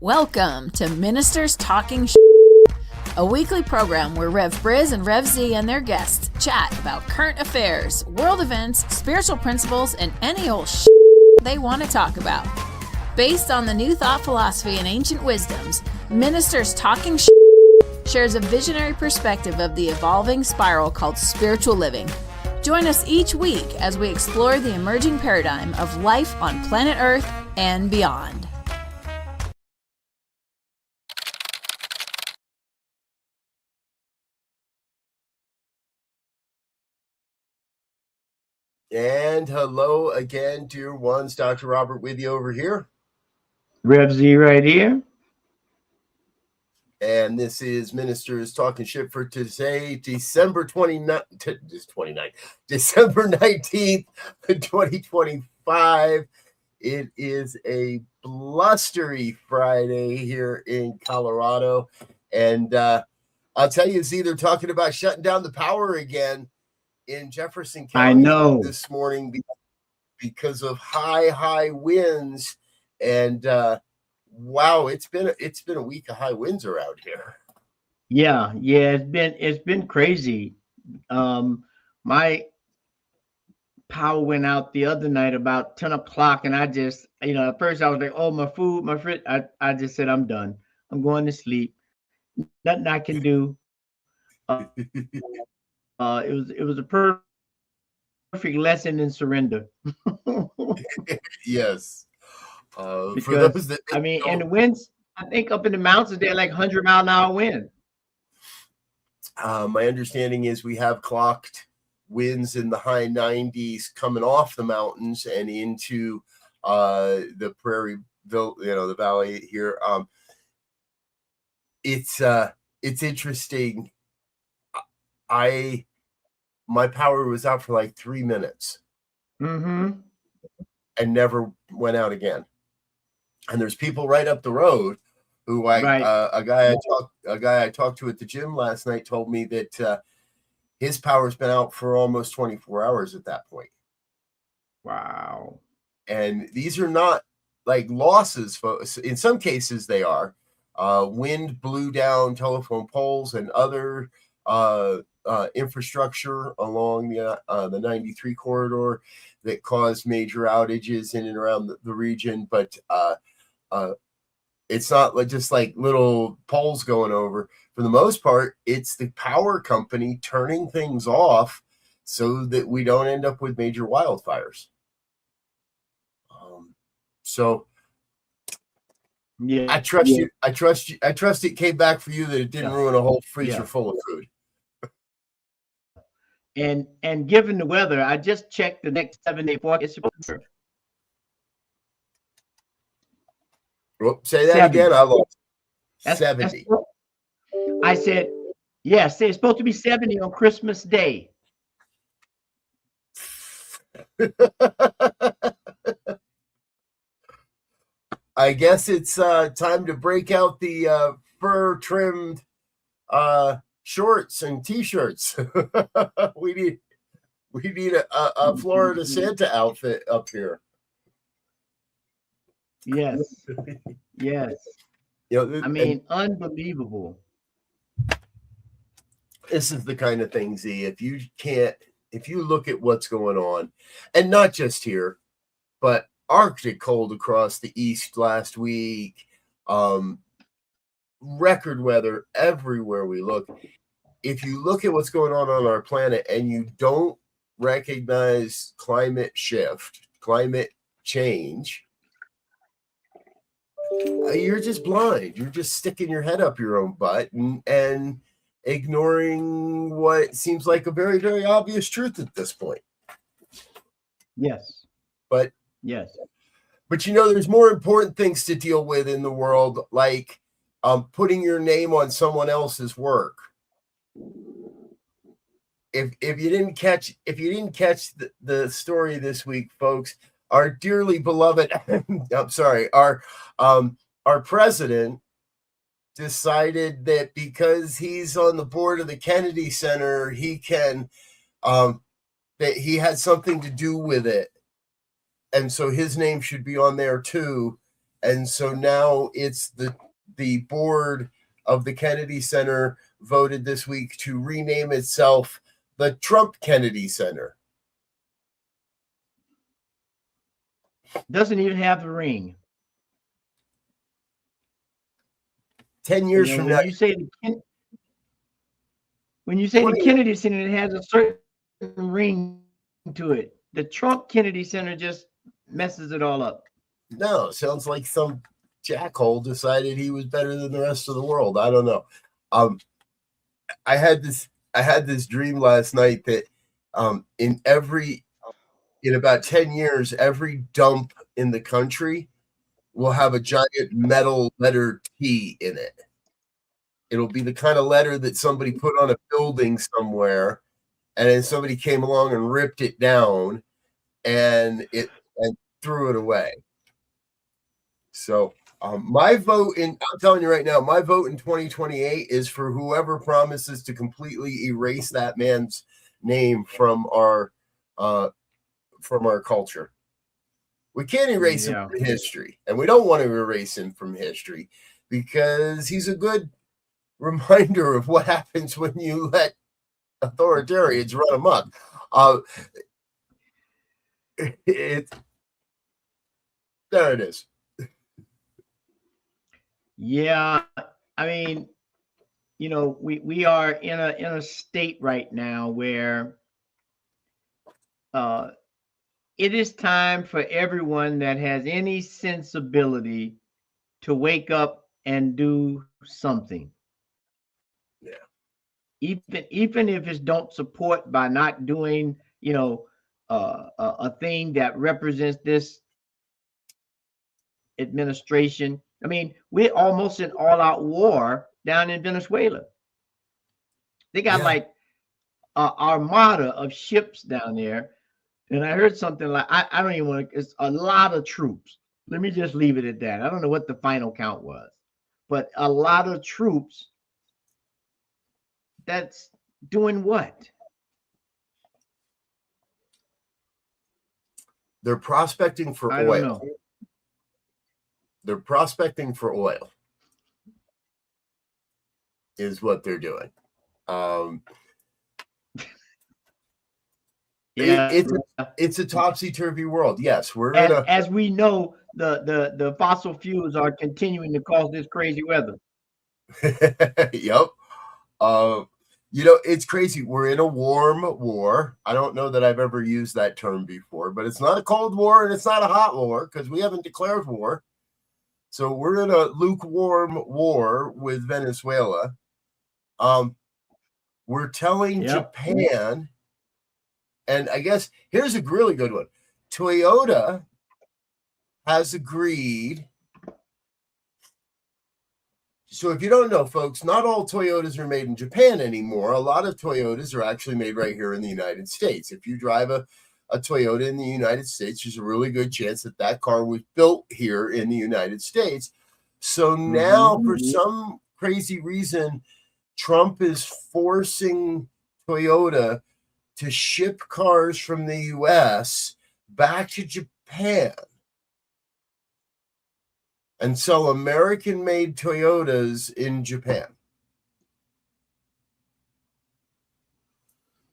Welcome to Ministers Talking a weekly program where Rev Briz and Rev Z and their guests chat about current affairs, world events, spiritual principles, and any old they want to talk about. Based on the New Thought philosophy and ancient wisdoms, Ministers Talking shares a visionary perspective of the evolving spiral called spiritual living. Join us each week as we explore the emerging paradigm of life on planet Earth and beyond. And hello again, dear ones. Dr. Robert with you over here. Rev Z right here. And this is Ministers Talking Shit for today, December 19th, 2025. It is a blustery Friday here in Colorado. And I'll tell you, Z, they're talking about shutting down the power again in Jefferson County. I know. This morning because of high winds, and wow, it's been a week of high winds around here. Yeah, it's been crazy. My power went out the other night about 10 o'clock, and I just, at first I was like, oh, my food, my fridge. I just said, I'm done. I'm going to sleep. Nothing I can do. It was a perfect lesson in surrender. Yes. Because, for those that and the winds, I think up in the mountains, they're like 100-mile-an-hour wind. My understanding is we have clocked winds in the high 90s coming off the mountains and into the prairie, the valley here. It's interesting. My power was out for like 3 minutes and never went out again. And there's people right up the road who a guy I talked to at the gym last night told me that his power's been out for almost 24 hours at that point. Wow. And these are not like losses, folks. In some cases they are. Wind blew down telephone poles and other infrastructure along the 93 corridor that caused major outages in and around the region, but it's not just like little poles going over. For the most part, it's the power company turning things off so that we don't end up with major wildfires. So yeah, I trust you. I trust it came back for you, that it didn't ruin a whole freezer full of food. And given the weather, I just checked the next 7-day forecast. Say that 70. Again. I lost 70. I said, yes, it's supposed to be 70 on Christmas Day. I guess it's time to break out the fur-trimmed shorts and t-shirts. we need a Florida Santa outfit up here. Yes. Unbelievable. This is the kind of thing, Z, if you look at what's going on, and not just here, but Arctic cold across the east last week, record weather everywhere we look. If you look at what's going on our planet and you don't recognize climate shift, climate change, you're just blind. You're just sticking your head up your own butt and ignoring what seems like a very, very obvious truth at this point. Yes. But there's more important things to deal with in the world, like putting your name on someone else's work. If you didn't catch the story this week, folks, our dearly beloved our president decided that because he's on the board of the Kennedy Center, he can that he had something to do with it, and so his name should be on there too. And so now it's the board of the Kennedy Center voted this week to rename itself the Trump Kennedy Center. Doesn't even have the ring. 10 years from now. When you say the Kennedy Center, it has a certain ring to it. The Trump Kennedy Center just messes it all up. No, sounds like some jackhole decided he was better than the rest of the world. I don't know. I had this dream last night that in about 10 years, every dump in the country will have a giant metal letter T in it. It'll be the kind of letter that somebody put on a building somewhere, and then somebody came along and ripped it down and threw it away. So my vote I'm telling you right now, my vote in 2028 is for whoever promises to completely erase that man's name from our culture. We can't erase him from history, and we don't want to erase him from history because he's a good reminder of what happens when you let authoritarians run amok. There it is. Yeah, I mean, we are in a state right now where it is time for everyone that has any sensibility to wake up and do something. Yeah. Even if it's don't support by not doing, a thing that represents this administration. I mean, we're almost in all-out war down in Venezuela. They got like an armada of ships down there. And I heard something like, I don't even want to, it's a lot of troops. Let me just leave it at that. I don't know what the final count was, but a lot of troops that's doing what? They're prospecting for oil. I don't know. They're prospecting for oil is what they're doing. It's a topsy-turvy world. Yes, as we know, the fossil fuels are continuing to cause this crazy weather. Yep. It's crazy. We're in a warm war. I don't know that I've ever used that term before, but it's not a cold war and it's not a hot war because we haven't declared war. So we're in a lukewarm war with Venezuela. We're telling Japan, and I guess here's a really good one. Toyota has agreed. So if you don't know, folks, not all Toyotas are made in Japan anymore. A lot of Toyotas are actually made right here in the United States. If you drive a Toyota in the United States, there's a really good chance that car was built here in the United States. So now, for some crazy reason, Trump is forcing Toyota to ship cars from the U.S. back to Japan and sell American-made Toyotas in Japan.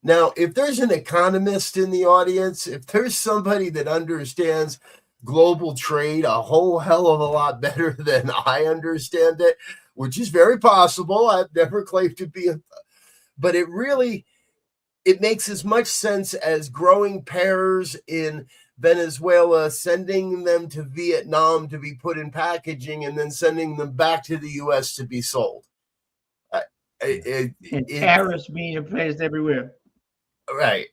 Now, if there's an economist in the audience, if there's somebody that understands global trade a whole hell of a lot better than I understand it, which is very possible. I've never claimed to be but it makes as much sense as growing pears in Venezuela, sending them to Vietnam to be put in packaging, and then sending them back to the U.S. to be sold. And tariffs being in place everywhere. Right.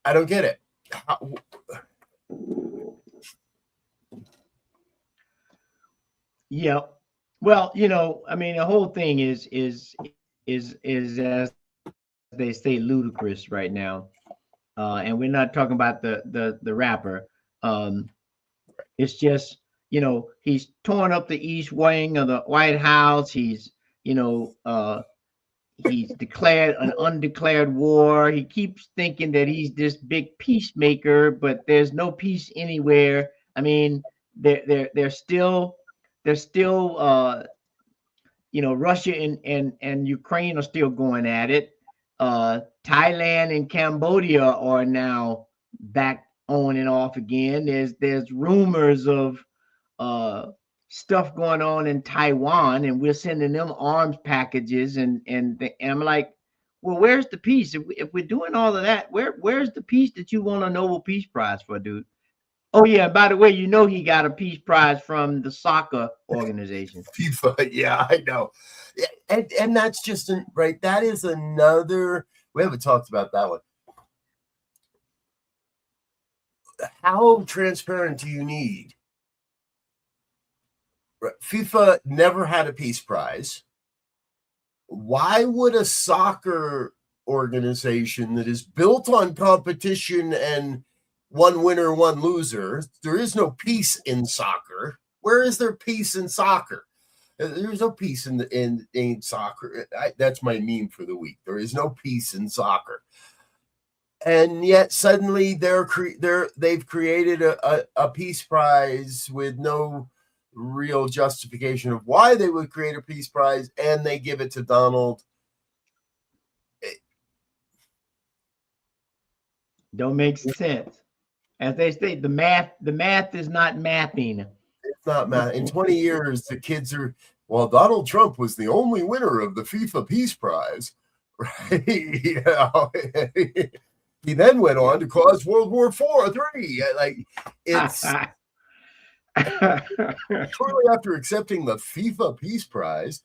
I don't get it. Yeah. Well, I mean, the whole thing is as they say ludicrous right now. And we're not talking about the rapper. It's just, he's torn up the East Wing of the White House. He's, he's declared an undeclared war. He keeps thinking that he's this big peacemaker, but there's no peace anywhere. I mean, they're still Russia and Ukraine are still going at it. Thailand and Cambodia are now back on and off again. There's rumors of stuff going on in Taiwan, and we're sending them arms packages, and I'm like, well, where's the peace? If we're doing all of that, where's the peace that you won a Nobel Peace Prize for, dude? Oh yeah, by the way, he got a Peace Prize from the soccer organization. FIFA, yeah, I know. And that's just right. That is another, we haven't talked about that one. How transparent do you need? FIFA never had a peace prize. Why would a soccer organization that is built on competition and one winner, one loser, there is no peace in soccer. Where is there peace in soccer? There's no peace in soccer. That's my meme for the week. There is no peace in soccer. And yet suddenly they've created a peace prize with no real justification of why they would create a peace prize, and they give it to Donald. Don't make sense. As they say, the math is not mathing. It's not math. In 20 years, the kids are, well, Donald Trump was the only winner of the FIFA Peace Prize, right? You know? He then went on to cause World War III. Like, it's shortly after accepting the FIFA Peace Prize,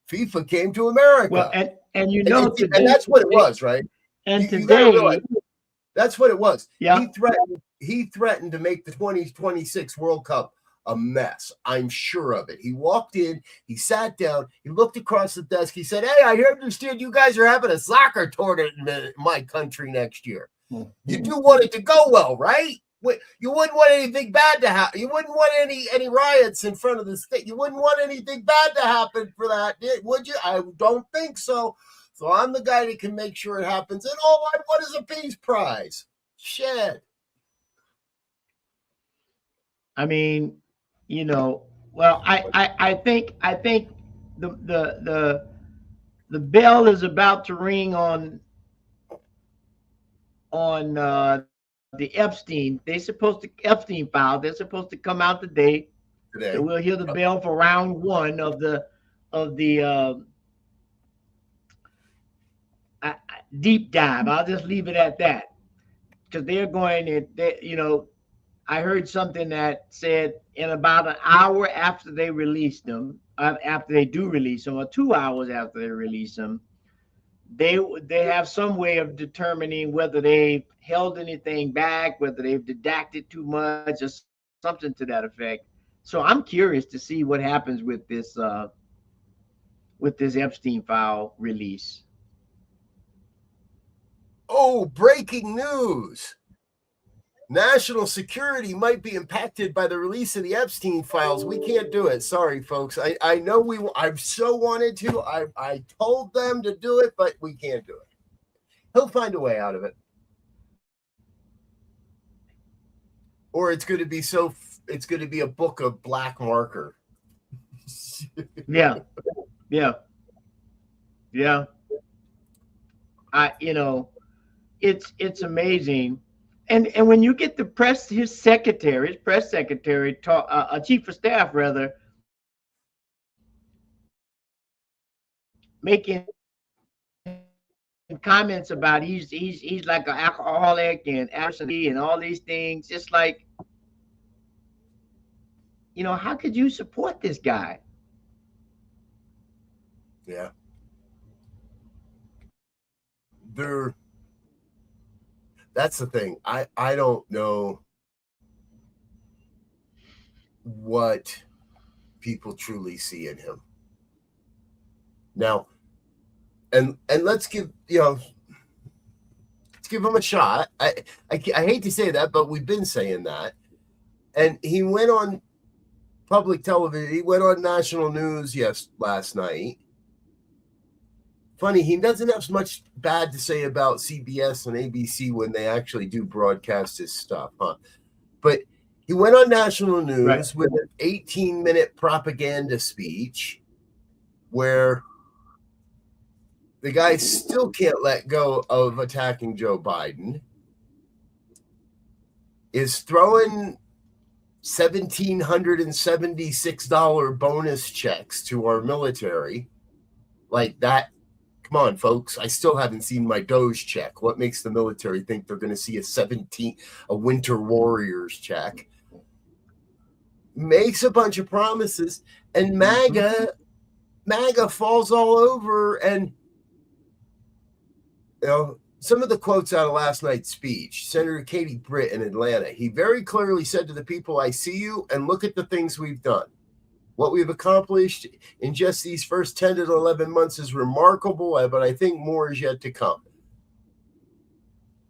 FIFA came to America. Well, and that's what it was, right? And today, that's what it was. Yeah. He threatened to make the 2026 World Cup a mess. I'm sure of it. He walked in, he sat down, he looked across the desk, he said, "Hey, I understand you guys are having a soccer tournament in my country next year. You do want it to go well, right? You wouldn't want anything bad to happen. You wouldn't want any riots in front of the state. You wouldn't want anything bad to happen for that, would you? I don't think so. So I'm the guy that can make sure it happens. And all I want is a peace prize." Shit. I mean, well, I think the bell is about to ring on the Epstein. Epstein file. They're supposed to come out today. So we'll hear the bell for round one of the deep dive. I'll just leave it at that, because they're going. I heard something that said in about an hour after they release them, after they do release them, or 2 hours after they release them, they have some way of determining whether they've held anything back, whether they've redacted too much, or something to that effect. So I'm curious to see what happens with this Epstein file release. Oh, breaking news. National security might be impacted by the release of the Epstein files. We can't do it. Sorry, folks. I know I've so wanted to. I told them to do it, but we can't do it. He'll find a way out of it. Or it's going to be a book of black marker. Yeah. It's amazing. And when you get the his press secretary, a chief of staff rather, making comments about he's like an alcoholic and absentee and all these things, just like, how could you support this guy? Yeah. That's the thing. I don't know what people truly see in him. Now, and let's give him a shot. I hate to say that, but we've been saying that. And he went on public television. He went on national news last night, funny, he doesn't have much bad to say about CBS and ABC when they actually do broadcast his stuff, huh? But he went on national news with an 18-minute propaganda speech where the guy still can't let go of attacking Joe Biden, is throwing $1,776 bonus checks to our military like that. Come on, folks. I still haven't seen my Doge check. What makes the military think they're going to see a Winter Warriors check? Makes a bunch of promises, and MAGA falls all over. And some of the quotes out of last night's speech, Senator Katie Britt in Atlanta, he very clearly said to the people, I see you, and look at the things we've done. What we've accomplished in just these first 10 to 11 months is remarkable, but I think more is yet to come.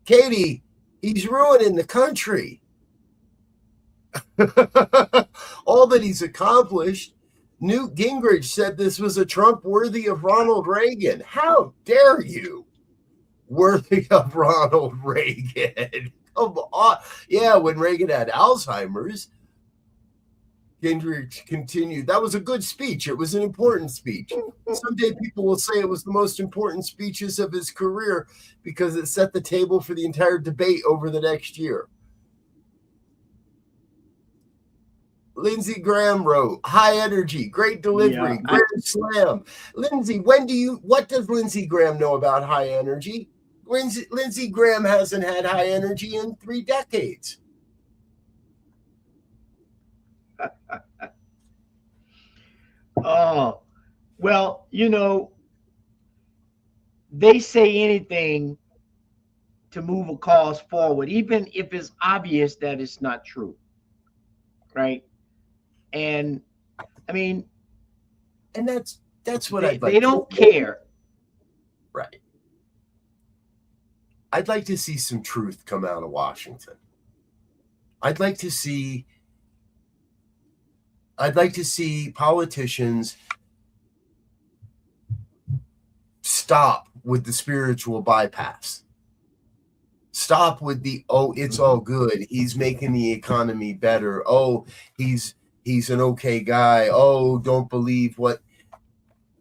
Katie, he's ruining the country. All that he's accomplished. Newt Gingrich said this was a Trump worthy of Ronald Reagan. How dare you? Worthy of Ronald Reagan. Come on. Yeah, when Reagan had Alzheimer's. Gingrich continued, that was a good speech. It was an important speech. Someday people will say it was the most important speeches of his career because it set the table for the entire debate over the next year. Lindsey Graham wrote, high energy, great delivery, grand slam. Lindsey, what does Lindsey Graham know about high energy? Lindsey Graham hasn't had high energy in 3 decades. Oh, well, they say anything to move a cause forward, even if it's obvious that it's not true. Right. And I mean, and that's what they don't care. Right. I'd like to see some truth come out of Washington. I'd like to see politicians stop with the spiritual bypass. Stop with the, it's all good. He's making the economy better. Oh, he's an okay guy. Oh, don't believe what.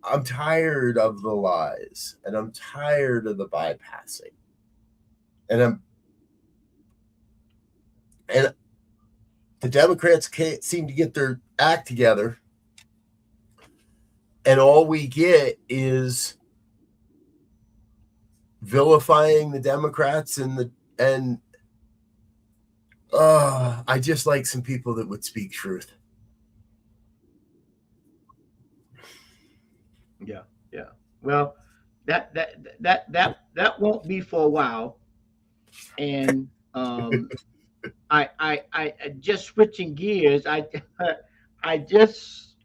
I'm tired of the lies, and I'm tired of the bypassing. And the Democrats can't seem to get their act together, and all we get is vilifying the Democrats and I just like some people that would speak truth. Yeah. Well, that won't be for a while. And I just switching gears. I just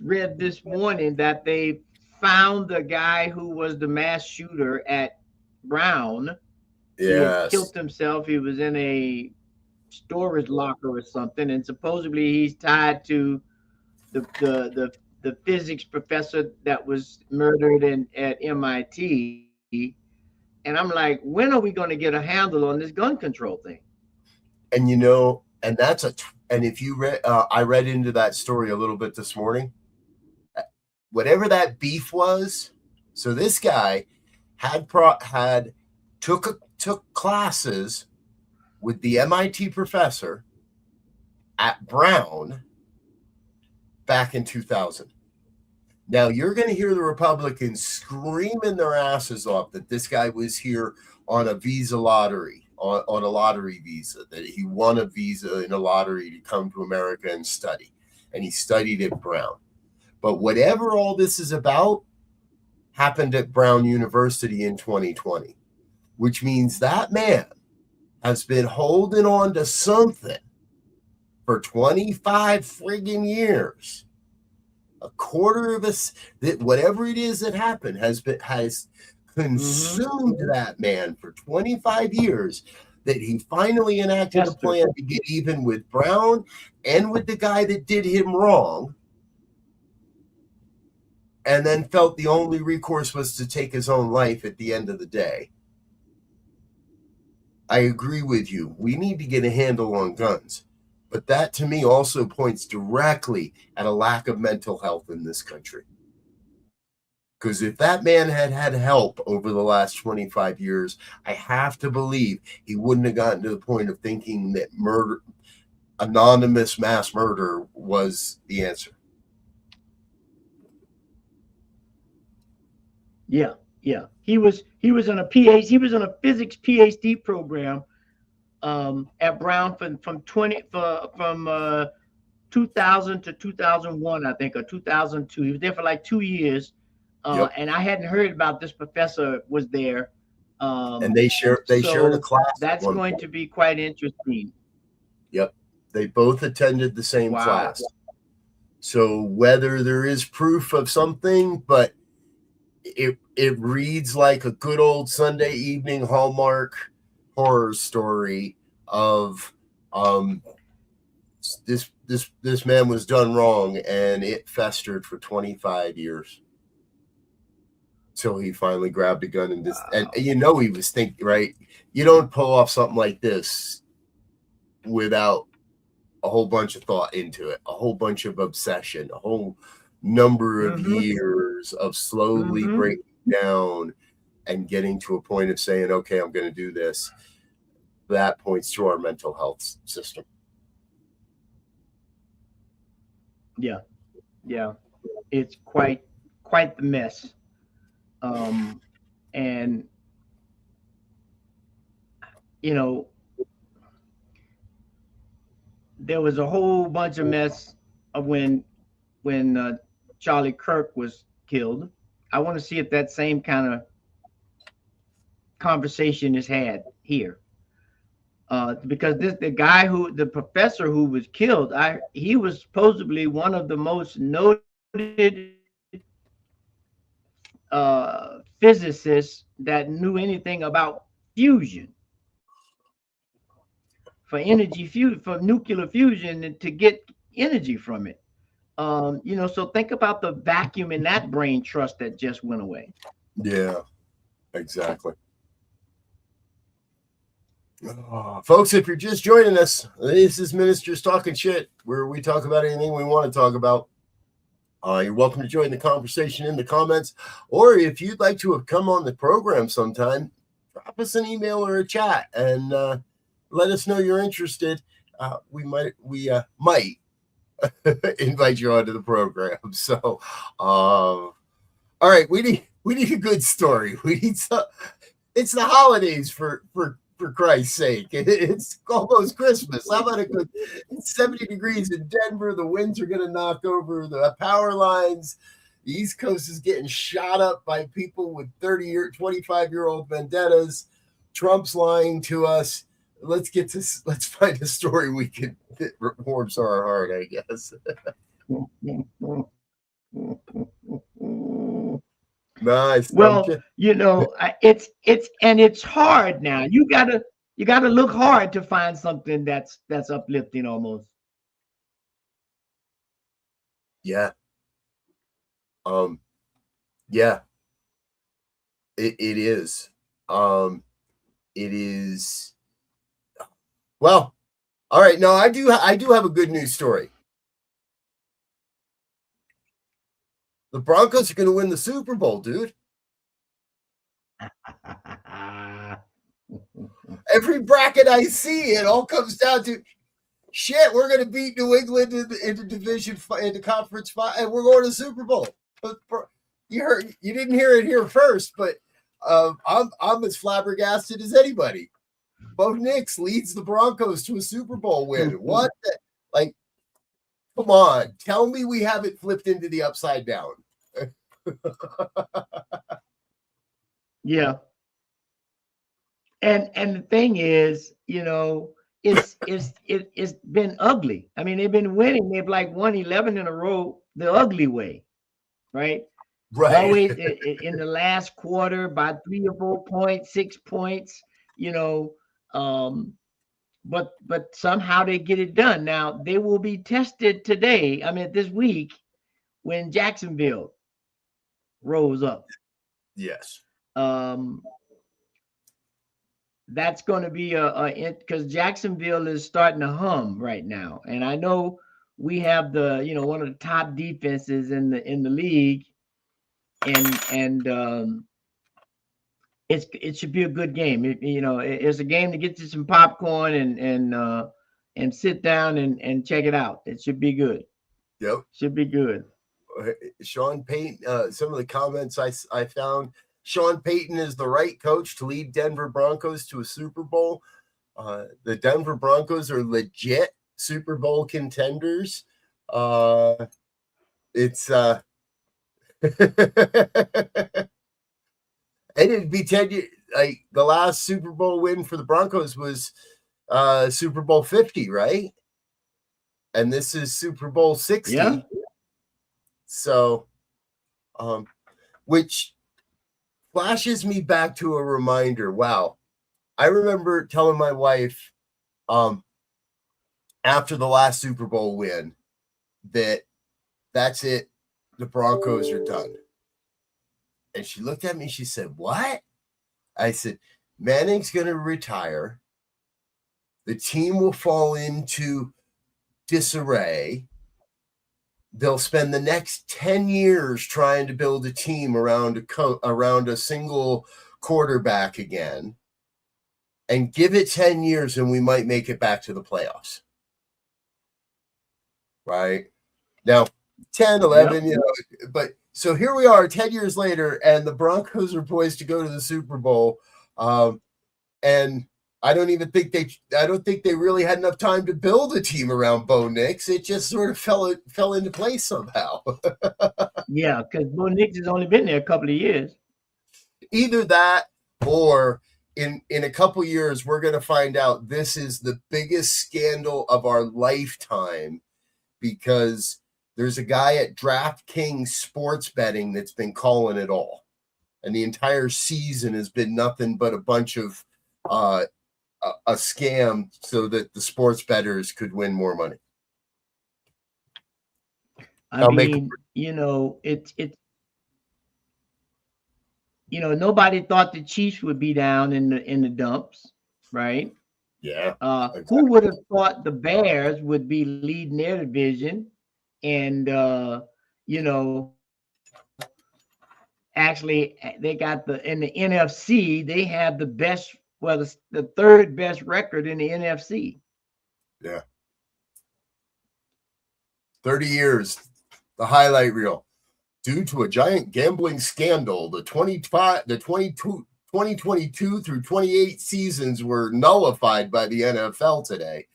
read this morning that they found the guy who was the mass shooter at Brown. Yes. He had killed himself. He was in a storage locker or something, and supposedly he's tied to the physics professor that was murdered at MIT. And I'm like, when are we going to get a handle on this gun control thing? And and that's and if you read, I read into that story a little bit this morning. Whatever that beef was, so this guy took classes with the MIT professor at Brown back in 2000. Now you're going to hear the Republicans screaming their asses off that this guy was here on a visa lottery, on a lottery visa, that he won a visa in a lottery to come to America and study. And he studied at Brown. But whatever all this is about happened at Brown University in 2020, which means that man has been holding on to something for 25 friggin' years. A quarter of us, that whatever it is that happened has consumed that man for 25 years, that he finally enacted a plan to get even with Brown and with the guy that did him wrong. and then felt the only recourse was to take his own life at the end of the day. I agree with you. We need to get a handle on guns. But that to me also points directly at a lack of mental health in this country. Because if that man had had help over the last 25 years, I have to believe he wouldn't have gotten to the point of thinking that murder, anonymous mass murder, was the answer. Yeah. He was on a PhD. He was on a physics PhD program at Brown from 2000 to 2001, I think, or 2002. He was there for like 2 years. Yep. And I hadn't heard about this professor was there. And they shared a class. That's going to be quite interesting. Yep. They both attended the same class. So whether there is proof of something, but it reads like a good old Sunday evening Hallmark horror story of this man was done wrong, and it festered for 25 years. Till he finally grabbed a gun and he was thinking, right? You don't pull off something like this without a whole bunch of thought into it, a whole bunch of obsession, a whole number of years of slowly breaking down and getting to a point of saying, okay, I'm going to do this. That points to our mental health system. Yeah. It's quite the mess. And there was a whole bunch of mess of when Charlie Kirk was killed. I want to see if that same kind of conversation is had here. Because the professor who was killed, he was supposedly one of the most noted physicists that knew anything about fusion, for nuclear fusion, and to get energy from it. So think about the vacuum in that brain trust that just went away. Yeah, exactly. Folks, if you're just joining us, this is Ministers Talking Shit, where we talk about anything we want to talk about. You're welcome to join the conversation in the comments, or if you'd like to have come on the program sometime, drop us an email or a chat and let us know you're interested. We might invite you onto the program. So, all right, we need a good story. It's the holidays for Christ's sake. It's almost Christmas. How about it's 70 degrees in Denver. The winds are going to knock over the power lines. The East Coast is getting shot up by people with 25-year-old vendettas. Trump's lying to us. Let's find a story that warms our heart, I guess. Nice. Well, it's hard now. You gotta look hard to find something that's uplifting almost. Yeah. Yeah. It is. It is. Well, all right. No, I do have a good news story. The Broncos are going to win the Super Bowl, dude. Every bracket I see, it all comes down to shit. We're going to beat New England into Conference 5, and we're going to the Super Bowl. You didn't hear it here first, but I'm as flabbergasted as anybody. Bo Nix leads the Broncos to a Super Bowl win. What? Come on, tell me we haven't flipped into the upside down. Yeah. And the thing is, it's been ugly. I mean, they've been winning. They've won 11 in a row the ugly way, right? Right. Always in the last quarter by 3 or 4 points, 6 points, but somehow they get it done. Now they will be tested today. I mean, this week when Jacksonville rose up. Yes. That's going to be because Jacksonville is starting to hum right now, and I know we have one of the top defenses in the league, and it should be a good game. It's a game to get you some popcorn and sit down and check it out. It should be good. Yep, should be good. Sean Payton. Some of the comments I found. Sean Payton is the right coach to lead Denver Broncos to a Super Bowl. The Denver Broncos are legit Super Bowl contenders. It's and it'd be 10 years. Like the last Super Bowl win for the Broncos was Super Bowl 50, right? And this is Super Bowl 60. Yeah. So, which flashes me back to a reminder. Wow. I remember telling my wife after the last Super Bowl win that's it. The Broncos are done. And she looked at me. She said, "What?" I said, "Manning's going to retire. The team will fall into disarray. They'll spend the next 10 years trying to build a team around a single quarterback again. And give it 10 years and we might make it back to the playoffs." Right? Now, 10, 11, Yep. But so here we are 10 years later, and the Broncos are poised to go to the Super Bowl. And I don't think they really had enough time to build a team around Bo Nix. It just sort of fell into place somehow. Yeah, because Bo Nix has only been there a couple of years. Either that, or in a couple of years, we're going to find out this is the biggest scandal of our lifetime, because there's a guy at DraftKings sports betting that's been calling it all. And the entire season has been nothing but a bunch of a scam so that the sports bettors could win more money. Nobody thought the Chiefs would be down in the dumps, right? Yeah. Exactly. Who would have thought the Bears would be leading their division? And actually they got in the NFC, they have the best, the third best record in the NFC. Yeah. 30 years, the highlight reel. Due to a giant gambling scandal, the 2022 through 28 seasons were nullified by the NFL today.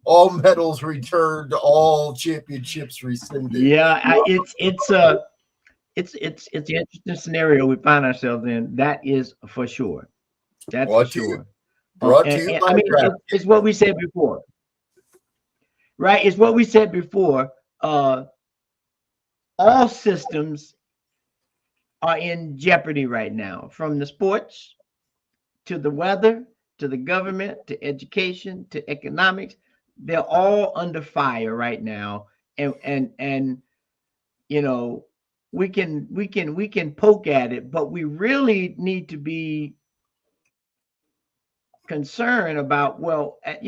All medals returned, all championships rescinded. Yeah, it's an interesting scenario we find ourselves in. That is for sure. That's for sure. Brought to you by it's what we said before. Right? It's what we said before. All systems are in jeopardy right now, from the sports to the weather to the government to education to economics. They're all under fire right now, and we can poke at it, but we really need to be concerned about at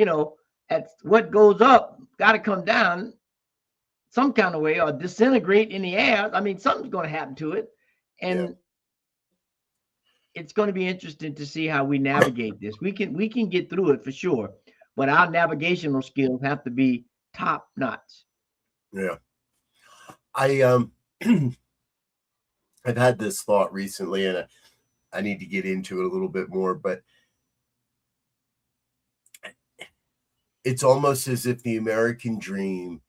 what goes up got to come down some kind of way or disintegrate in the air. I mean, something's going to happen to it, and it's going to be interesting to see how we navigate this. We can get through it for sure, but our navigational skills have to be top notch. Yeah. I've had this thought recently, and I need to get into it a little bit more, but it's almost as if the American dream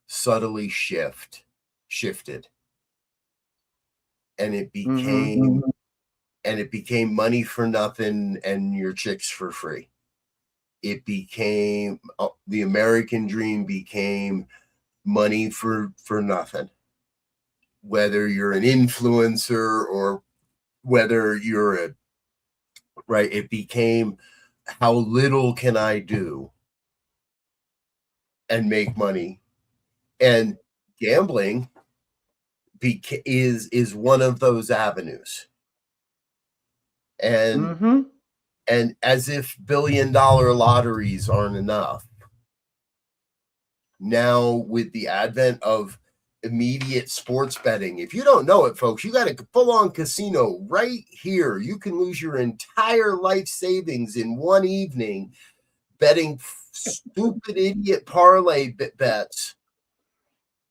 subtly shifted, and it became money for nothing and your chicks for free. It became the American dream became money for nothing, whether you're an influencer or whether you're it became how little can I do and make money. And gambling is one of those avenues. And and as if billion-dollar lotteries aren't enough, now with the advent of immediate sports betting, if you don't know it, folks, you got a full-on casino right here. You can lose your entire life savings in one evening betting stupid idiot parlay bets.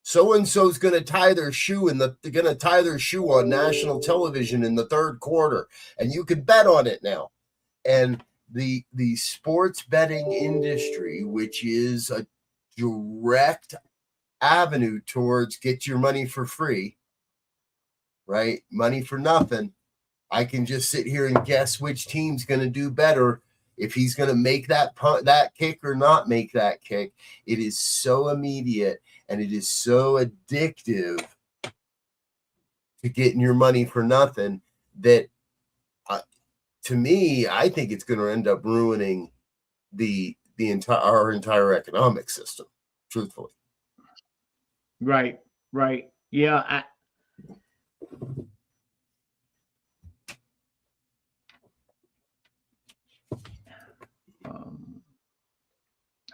So-and-so's going to tie their shoe they're going to tie their shoe on national television in the third quarter, and you can bet on it now. And the sports betting industry, which is a direct avenue towards get your money for free, right? Money for nothing. I can just sit here and guess which team's going to do better, if he's going to make that kick or not make that kick. It is so immediate and it is so addictive to getting your money for nothing that, to me, I think it's going to end up ruining our entire economic system, truthfully. Right. Yeah.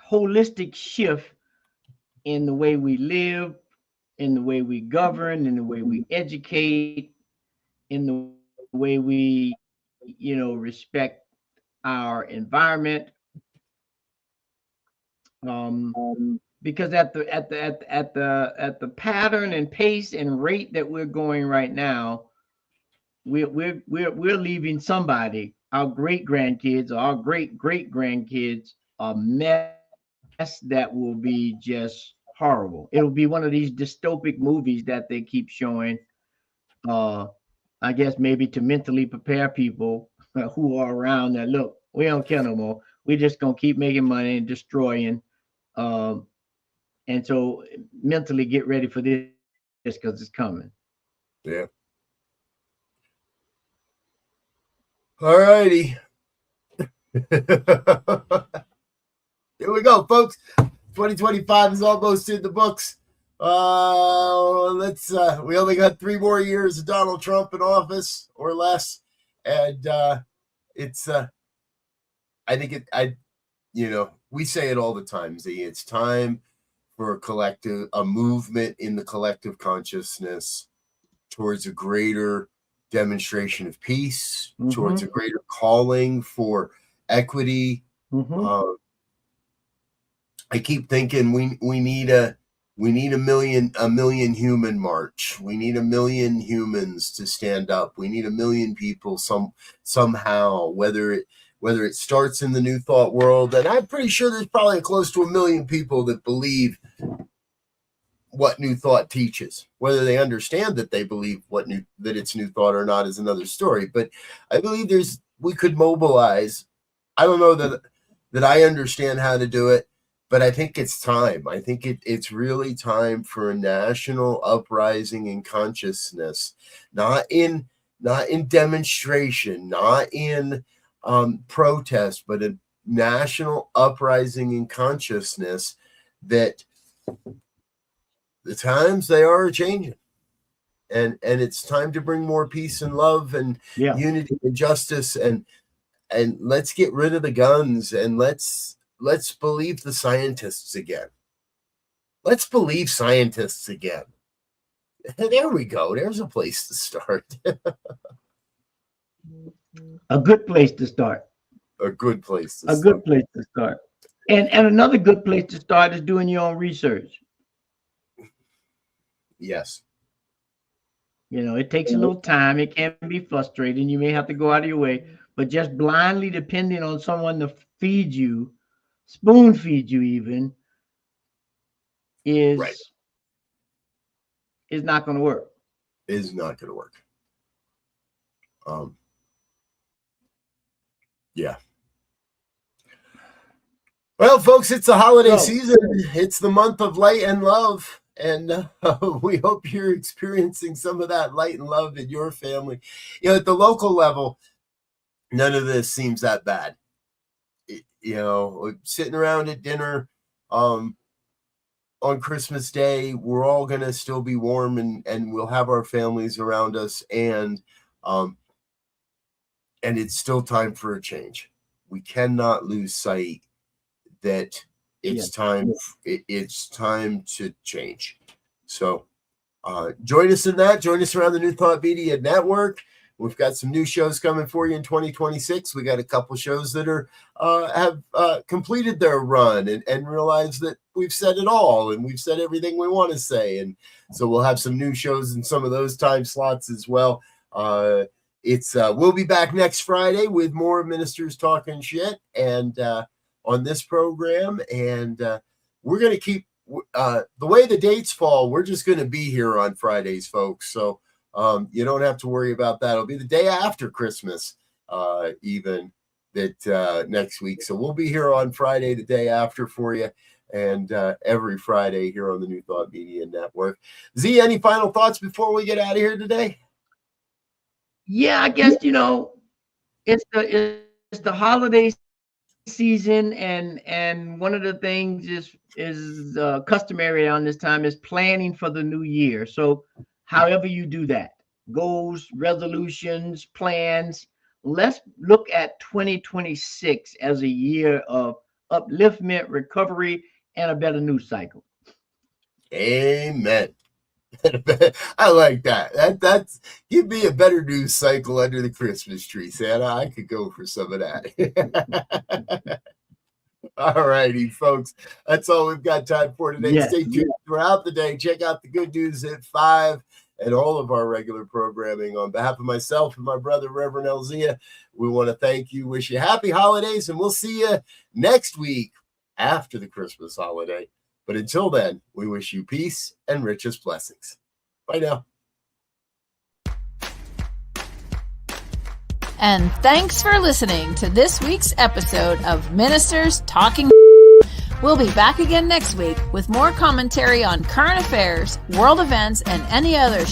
Holistic shift in the way we live, in the way we govern, in the way we educate, in the way we, respect our environment. Because at the pattern and pace and rate that we're going right now, we're leaving somebody, our great grandkids or our great grandkids, a mess that will be just horrible. It'll be one of these dystopic movies that they keep showing. I guess maybe to mentally prepare people who are around that, look, we don't care no more. We're just gonna keep making money and destroying. And so mentally get ready for this because it's coming. Yeah. All righty. Here we go, folks. 2025 is almost in the books. We only got 3 more years of Donald Trump in office or less. And we say it all the time, Z. It's time for a movement in the collective consciousness towards a greater demonstration of peace, towards a greater calling for equity. I keep thinking we need a million human march. We need 1 million humans to stand up. We need 1 million people somehow, whether it starts in the New Thought world, and I'm pretty sure there's probably close to 1 million people that believe what New Thought teaches. Whether they understand that they believe that it's New Thought or not is another story. But I believe we could mobilize. I don't know that I understand how to do it, but I think it's time. I think it's really time for a national uprising in consciousness, not in demonstration, not in protest, but a national uprising in consciousness that the times they are changing, and it's time to bring more peace and love and unity and justice, and let's get rid of the guns, and let's believe the scientists again. Let's believe scientists again. There we go. There's a place to start. A good place to start. A good place to start. Good place to start. And another good place to start is doing your own research. Yes. It takes a little time. It can be frustrating. You may have to go out of your way, but just blindly depending on someone to feed you, spoon feed you even, is not going to work. Is not going to work. Yeah. Well, folks, it's the holiday season. It's the month of light and love. And we hope you're experiencing some of that light and love in your family. At the local level, none of this seems that bad. Sitting around at dinner, on Christmas Day, we're all going to still be warm and we'll have our families around us. And it's still time for a change. We cannot lose sight that it's time to change. So join us in that. Join us around the New Thought Media Network. We've got some new shows coming for you in 2026. We got a couple shows that have completed their run and realized that we've said it all and we've said everything we want to say. And so we'll have some new shows in some of those time slots as well. We'll be back next Friday with more Ministers Talking Shit and on this program. And we're going to keep the way the dates fall. We're just going to be here on Fridays, folks. So you don't have to worry about that. It'll be the day after Christmas, even that next week. So we'll be here on Friday, the day after for you, and every Friday here on the New Thought Media Network. Z, any final thoughts before we get out of here today? Yeah, I guess, it's the holiday season, and one of the things is customary on this time is planning for the new year. So however you do that, goals, resolutions, plans, let's look at 2026 as a year of upliftment, recovery, and a better news cycle. Amen. I like that. That's give me a better news cycle under the Christmas tree, Santa. I could go for some of that. All righty, folks. That's all we've got time for today. Yes. Stay tuned throughout the day. Check out the Good News at 5 and all of our regular programming. On behalf of myself and my brother, Reverend Elzia, we want to thank you, wish you happy holidays, and we'll see you next week after the Christmas holiday. But until then, we wish you peace and richest blessings. Bye now. And thanks for listening to this week's episode of Ministers Talking. We'll be back again next week with more commentary on current affairs, world events, and any other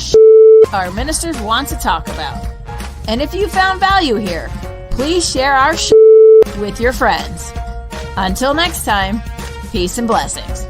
our ministers want to talk about. And if you found value here, please share our with your friends. Until next time, peace and blessings.